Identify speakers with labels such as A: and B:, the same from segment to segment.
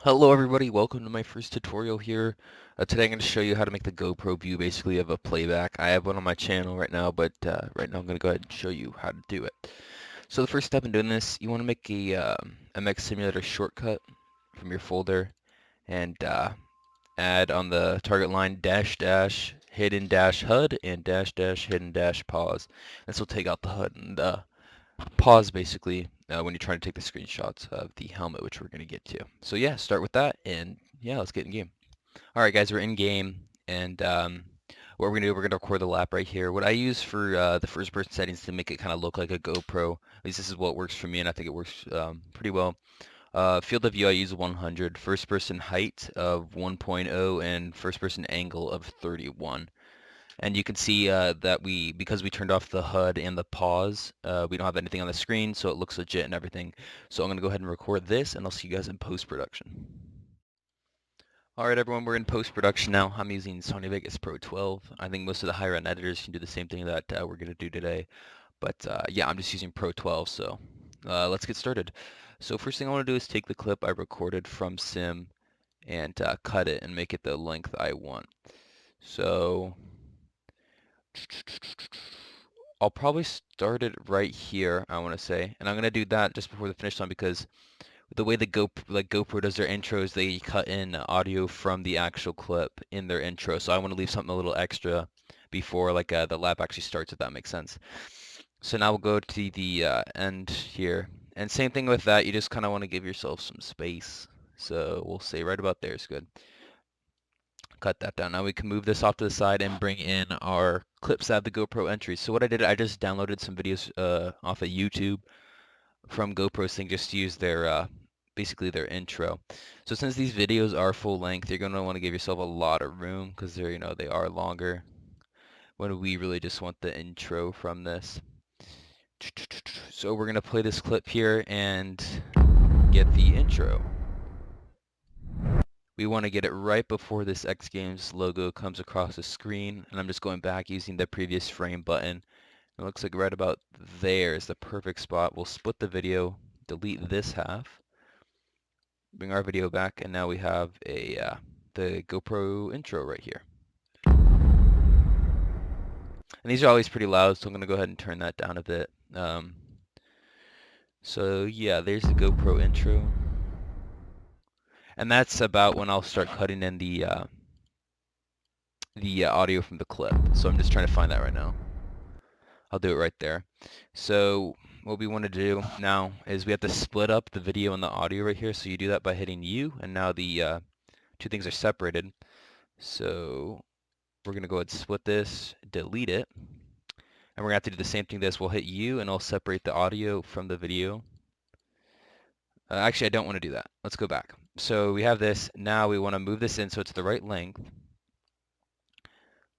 A: Hello everybody, welcome to my first tutorial here. Today I'm going to show you how to make the GoPro view basically of a playback. I have one on my channel right now, but right now I'm going to go ahead and show you how to do it. So the first step in doing this, you want to make a MX Simulator shortcut from your folder and add on the target line dash dash hidden dash HUD and dash dash hidden dash pause. This will take out the HUD and pause basically when you're trying to take the screenshots of the helmet, which we're going to get to. So yeah, start with that, and yeah, let's get in game. All right, guys, we're in game, and what we're going to do, we're going to record the lap right here. What I use for the first person settings to make it kind of look like a GoPro, at least this is what works for me, and I think it works pretty well. Field of view, I use 100, first person height of 1.0, and first person angle of 31. And you can see that because we turned off the HUD and the pause, we don't have anything on the screen, so it looks legit and everything. So I'm going to go ahead and record this, and I'll see you guys in post-production. All right, everyone, we're in post-production now. I'm using Sony Vegas Pro 12. I think most of the higher-end editors can do the same thing that we're going to do today. But yeah, I'm just using Pro 12, so let's get started. So first thing I want to do is take the clip I recorded from Sim and cut it and make it the length I want. So I'll probably start it right here, I want to say. And I'm going to do that just before the finish line because the way the GoPro does their intros, they cut in audio from the actual clip in their intro. So I want to leave something a little extra before the lap actually starts, if that makes sense. So now we'll go to the end here. And same thing with that, you just kind of want to give yourself some space. So we'll say right about there is good. Cut that down. Now we can move this off to the side and bring in our clips that have the GoPro entries. So what I did, I just downloaded some videos off of YouTube from GoPro's thing just to use their basically their intro. So since these videos are full length, you're gonna want to give yourself a lot of room because they're, they are longer. When we really just want the intro from this. So we're gonna play this clip here and get the intro. We want to get it right before this X Games logo comes across the screen, and I'm just going back using the previous frame button. It looks like right about there is the perfect spot. We'll split the video, delete this half, bring our video back, and now we have the GoPro intro right here. And these are always pretty loud, so I'm going to go ahead and turn that down a bit. So yeah, there's the GoPro intro. And that's about when I'll start cutting in the audio from the clip. So I'm just trying to find that right now. I'll do it right there. So what we want to do now is we have to split up the video and the audio right here. So you do that by hitting U, and now the two things are separated. So we're going to go ahead and split this, delete it, and we're going to have to do the same thing to this. We'll hit U, and I'll separate the audio from the video. Actually, I don't want to do that. Let's go back. So we have this. Now we want to move this in so it's the right length.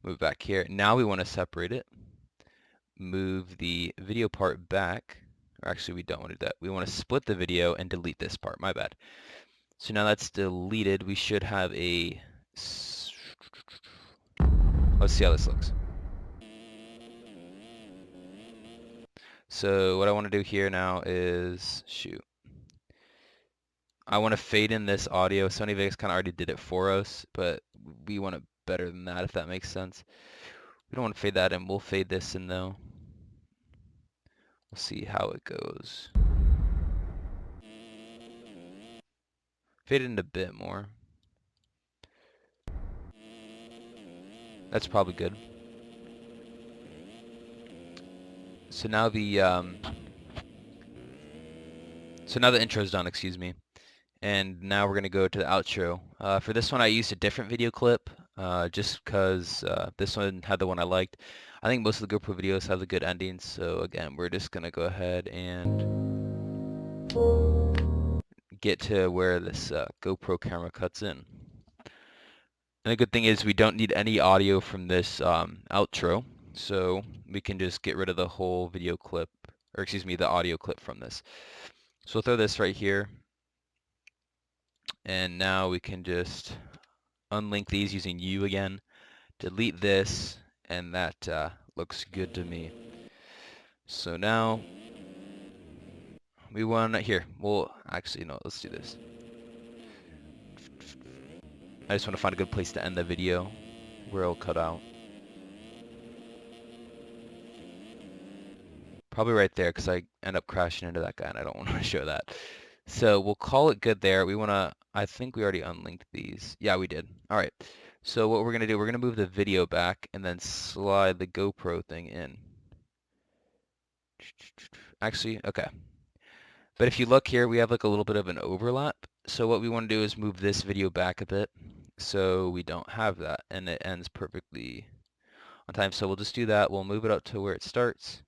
A: Move back here. Now we want to separate it. Move the video part back. Or actually, we don't want to do that. We want to split the video and delete this part. My bad. So now that's deleted. We should have a... Let's see how this looks. So what I want to do here now is... Shoot. I want to fade in this audio. Sony Vegas kind of already did it for us, but we want it better than that, if that makes sense. We don't want to fade that in. We'll fade this in, though. We'll see how it goes. Fade it in a bit more. That's probably good. So now the intro's done, excuse me. And now we're gonna go to the outro. For this one I used a different video clip, just because this one had the one I liked. I think most of the GoPro videos have the good endings, so again, we're just gonna go ahead and get to where this GoPro camera cuts in. And the good thing is we don't need any audio from this outro, so we can just get rid of the whole video clip, or excuse me, the audio clip from this. So we'll throw this right here, and now we can just unlink these using U again, delete this, and that looks good to me. So now we want here. Well, actually, no, let's do this. I just want to find a good place to end the video where it'll cut out. Probably right there because I end up crashing into that guy and I don't want to show that. So we'll call it good there. We want to, I think we already unlinked these. Yeah, we did. All right. So what we're going to do, we're going to move the video back and then slide the GoPro thing in. Actually, okay. But if you look here, we have like a little bit of an overlap. So what we want to do is move this video back a bit so we don't have that and it ends perfectly on time. So we'll just do that. We'll move it up to where it starts.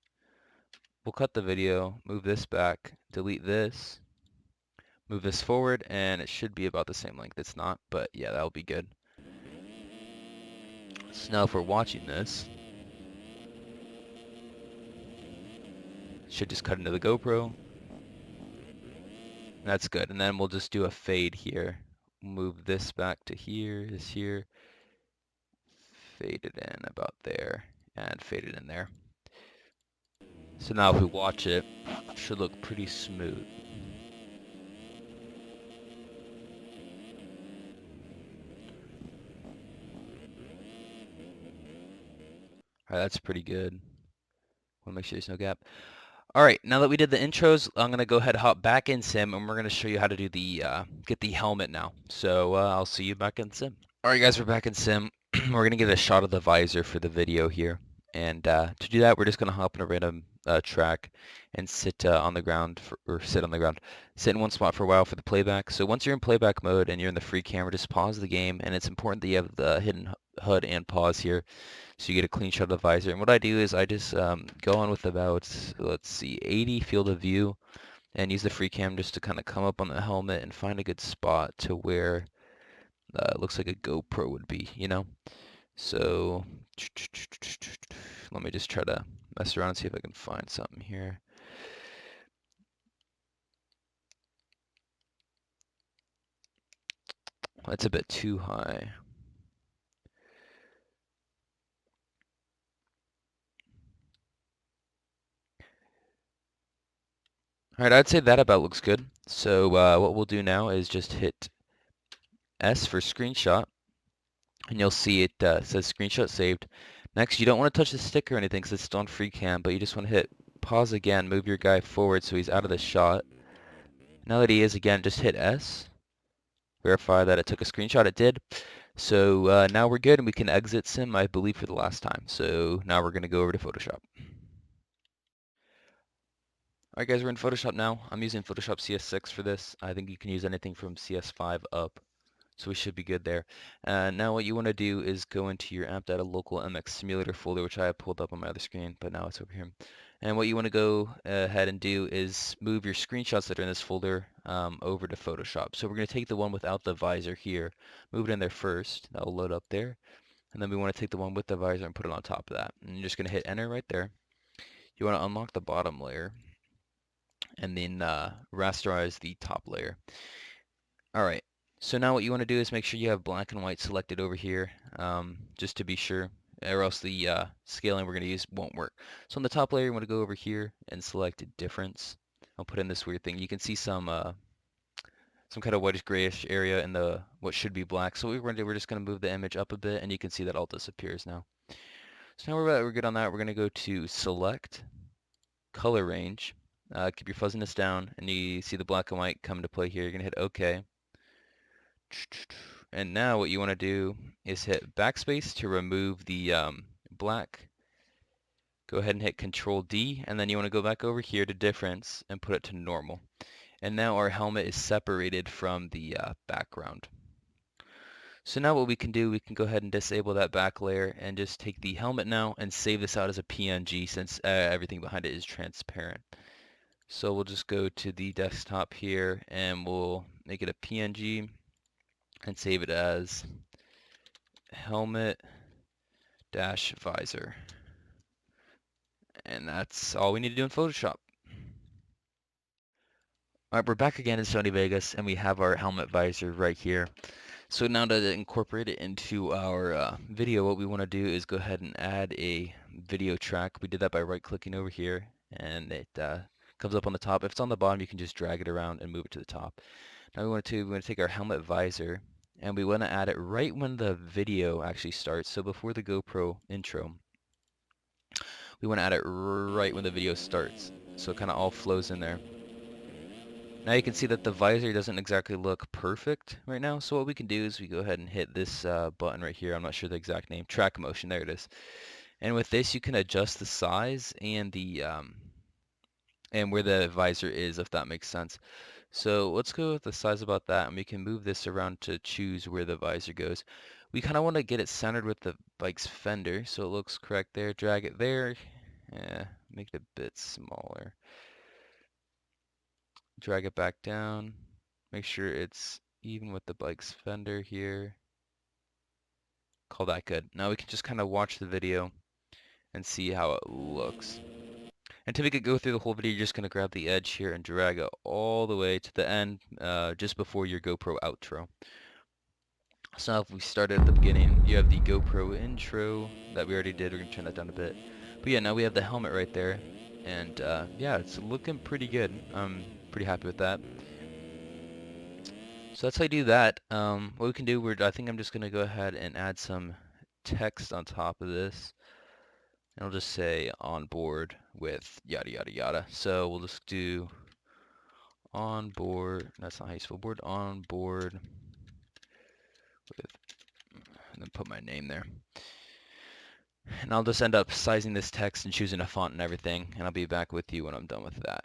A: We'll cut the video, move this back, delete this, move this forward, and it should be about the same length. It's not, but yeah, that'll be good. So now if we're watching this, it should just cut into the GoPro. That's good. And then we'll just do a fade here. Move this back to here, this here, fade it in about there, and fade it in there. So now if we watch it, it should look pretty smooth. Alright, that's pretty good. Want to make sure there's no gap. Alright, now that we did the intros, I'm going to go ahead and hop back in Sim, and we're going to show you how to do the, get the helmet now. So, I'll see you back in Sim. Alright guys, we're back in Sim. We're going to get a shot of the visor for the video here. And to do that, we're just going to hop in a random track and sit on the ground, sit in one spot for a while for the playback. So once you're in playback mode and you're in the free camera, just pause the game, and it's important that you have the hidden HUD and pause here so you get a clean shot of the visor. And what I do is I just go on with about, let's see, 80 field of view and use the free cam just to kind of come up on the helmet and find a good spot to where it looks like a GoPro would be, you know? So let me just try to mess around and see if I can find something here. That's a bit too high. All right, I'd say that about looks good. So what we'll do now is just hit S for screenshot, and you'll see it says screenshot saved. Next, you don't want to touch the stick or anything because it's still on free cam, but you just want to hit pause again, move your guy forward so he's out of the shot. Now that he is, again, just hit S. Verify that it took a screenshot. It did. So now we're good and we can exit Sim, I believe, for the last time. So now we're going to go over to Photoshop. Alright guys, we're in Photoshop now. I'm using Photoshop CS6 for this. I think you can use anything from CS5 up. So we should be good there. Now what you want to do is go into your app data local MX simulator folder, which I have pulled up on my other screen, but now it's over here. And what you want to go ahead and do is move your screenshots that are in this folder over to Photoshop. So we're going to take the one without the visor here, move it in there first. That will load up there. And then we want to take the one with the visor and put it on top of that. And you're just going to hit enter right there. You want to unlock the bottom layer and then rasterize the top layer. Alright, so now what you want to do is make sure you have black and white selected over here, just to be sure, or else the scaling we're going to use won't work. So on the top layer, you want to go over here and select difference. I'll put in this weird thing. You can see some kind of whitish grayish area in the what should be black. So what we're going to do, we're just going to move the image up a bit, and you can see that all disappears now. So now we're good on that. We're going to go to select, color range, keep your fuzziness down, and you see the black and white come into play here. You're going to hit OK. And now what you want to do is hit backspace to remove the black. Go ahead and hit Control D, and then you want to go back over here to difference and put it to normal. And now our helmet is separated from the background. So now what we can do, we can go ahead and disable that back layer and just take the helmet now and save this out as a PNG since everything behind it is transparent. So we'll just go to the desktop here and we'll make it a PNG and save it as helmet dash visor. And that's all we need to do in Photoshop. Alright, we're back again in Sony Vegas and we have our helmet visor right here. So now to incorporate it into our video, what we want to do is go ahead and add a video track. We did that by right-clicking over here, and it comes up on the top. If it's on the bottom, you can just drag it around and move it to the top. Now we want to take our helmet visor and we want to add it right when the video actually starts. So before the GoPro intro, we want to add it right when the video starts, so it kind of all flows in there. Now you can see that the visor doesn't exactly look perfect right now, so what we can do is we go ahead and hit this button right here. I'm not sure the exact name. Track motion, there it is. And with this, you can adjust the size and the and where the visor is, if that makes sense. So let's go with the size about that, and we can move this around to choose where the visor goes. We kind of want to get it centered with the bike's fender, so it looks correct there. Drag it there. Make it a bit smaller. Drag it back down. Make sure it's even with the bike's fender here. Call that good. Now we can just kind of watch the video and see how it looks. Until we could go through the whole video, you're just going to grab the edge here and drag it all the way to the end, just before your GoPro outro. So now if we start at the beginning, you have the GoPro intro that we already did. We're going to turn that down a bit. But yeah, now we have the helmet right there. And yeah, it's looking pretty good. I'm pretty happy with that. So that's how you do that. What we can do, I think I'm just going to go ahead and add some text on top of this. And I'll just say on board with yada yada yada. So we'll just do on board, that's not how you spell board, on board with, and then put my name there. And I'll just end up sizing this text and choosing a font and everything, and I'll be back with you when I'm done with that.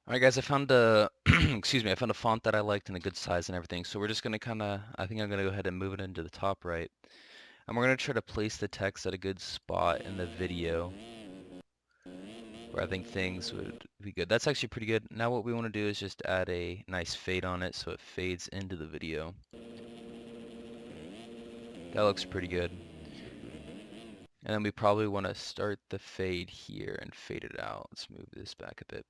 A: Alright guys, I found a, excuse me, I found a font that I liked and a good size and everything, so we're just going to I think I'm going to go ahead and move it into the top right. And we're going to try to place the text at a good spot in the video where I think things would be good. That's actually pretty good. Now what we want to do is just add a nice fade on it so it fades into the video. That looks pretty good. And then we probably want to start the fade here and fade it out. Let's move this back a bit.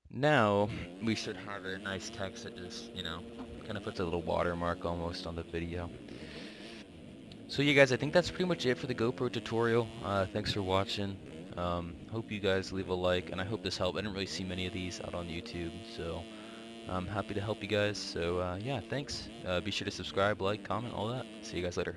A: Now we should have a nice text that just, you know, kind of puts a little watermark almost on the video. So yeah guys, I think that's pretty much it for the GoPro tutorial. Thanks for watching. Hope you guys leave a like, and I hope this helped. I didn't really see many of these out on YouTube, so I'm happy to help you guys. So yeah, thanks. Be sure to subscribe, like, comment, all that. See you guys later.